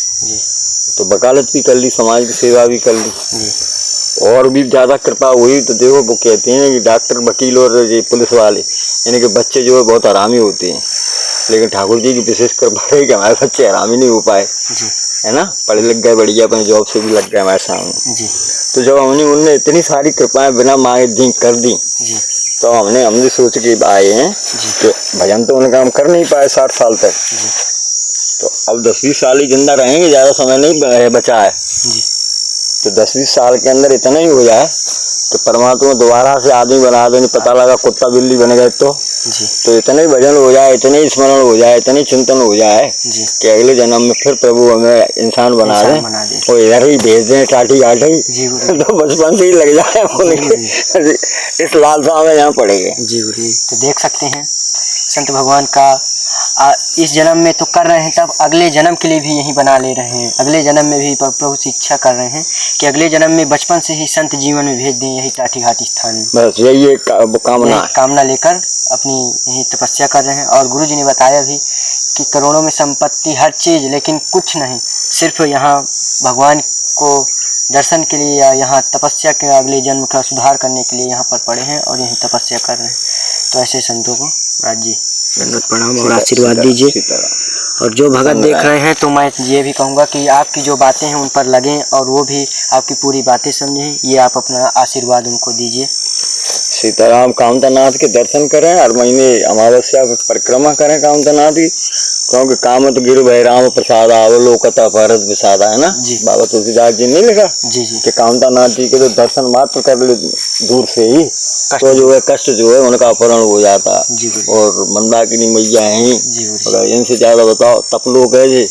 तो वकालत भी कर ली, समाज की सेवा भी कर ली। और भी ज़्यादा कृपा हुई तो देखो, वो कहते हैं कि डॉक्टर वकील और ये पुलिस वाले इनके बच्चे जो है बहुत हरामी होते हैं, लेकिन ठाकुर जी की विशेष कृपा है कि हमारे बच्चे हरामी नहीं हो पाए, है ना? पढ़े लिख गए, बढ़िया अपने जॉब से भी लग गए हमारे सामने। तो जब उन्होंने इतनी सारी कृपाएं बिना मांगे दी कर दी, तो हमने सोच के आए हैं कि भजन तो उनका हम कर नहीं पाए 60 साल तक, तो अब 10-20 साल ही जिंदा रहेंगे, ज़्यादा समय नहीं बचा है। तो 10-20 साल के अंदर इतना ही हो जाए तो परमात्मा दोबारा से आदमी बना देंगे, पता लगा कुत्ता बिल्ली बन गए तो इतना ही भजन हो जाए, इतने ही स्मरण हो जाए, इतने ही चिंतन हो जाए कि अगले जन्म में फिर प्रभु हमें इंसान बना दें और इधर ही भेज दें टाटी घाटी, तो बचपन से ही लग जाए उनके इस लालसा में यहाँ पड़ेंगे। जी गुरु जी। तो देख सकते हैं संत भगवान का इस जन्म में तो कर रहे हैं, तब अगले जन्म के लिए भी यही बना ले रहे हैं। अगले जन्म में भी प्रभु से इच्छा कर रहे हैं कि अगले जन्म में बचपन से ही संत जीवन में भेज दें, यही टाठी घाटी स्थान में। बस यही एक कामना है। कामना लेकर अपनी यही तपस्या कर रहे हैं। और गुरु जी ने बताया भी कि करोड़ों में संपत्ति, हर चीज़, लेकिन कुछ नहीं, सिर्फ यहाँ भगवान को दर्शन के लिए या यहाँ तपस्या के अगले जन्म का सुधार करने के लिए यहाँ पर पड़े हैं और यही तपस्या कर रहे हैं। तो ऐसे संतों को राज जी दंडवत प्रणाम और आशीर्वाद दीजिए। और जो भगत देख रहे हैं तो मैं ये भी कहूँगा कि आपकी जो बातें हैं उन पर लगें और वो भी आपकी पूरी बातें समझें। ये आप अपना आशीर्वाद उनको दीजिए। सीताराम कामतानाथ के दर्शन करें, हर महीने अमावस्या पर परिक्रमा करें कामतानाथ की, क्योंकि कामत गिर भय राम प्रसाद आवलोकता भरत विषादा, है ना जी। बाबा तुलसीदास जी ने लिखा जी जी। कि कामतानाथ जी के तो दर्शन मात्र कर ले दूर से ही तो जो है कष्ट जो है उनका अपहरण हो जाता। और मंदाकिनी मैया हैं, अगर इनसे ज्यादा बताओ तप लोग है जी।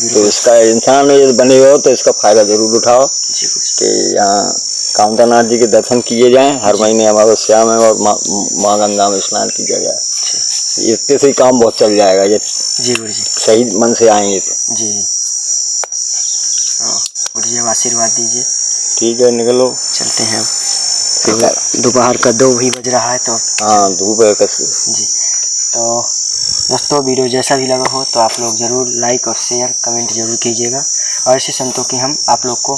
तो इसका इंसान यदि बने हो तो इसका फायदा जरूर उठाओ कि यहाँ कामतानाथ जी के दर्शन किए जाएं हर महीने अमावस्या में, और माँ गंगा में स्नान किया जाए। इससे से ही काम बहुत चल जाएगा ये। जी गुरु जी, सही मन से आएंगे तो। जी गुरु जी, अब आशीर्वाद दीजिए। ठीक है, निकलो, चलते हैं अब। दोपहर का 2 भी बज रहा है तो हाँ धूप है जी। तो दोस्तों, वीडियो जैसा भी लगा हो तो आप लोग ज़रूर लाइक और शेयर कमेंट जरूर कीजिएगा। और ऐसे संतों की हम आप लोग को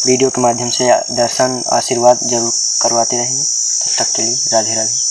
वीडियो के माध्यम से दर्शन आशीर्वाद जरूर करवाते रहेंगे। तब तक के लिए राधे राधे।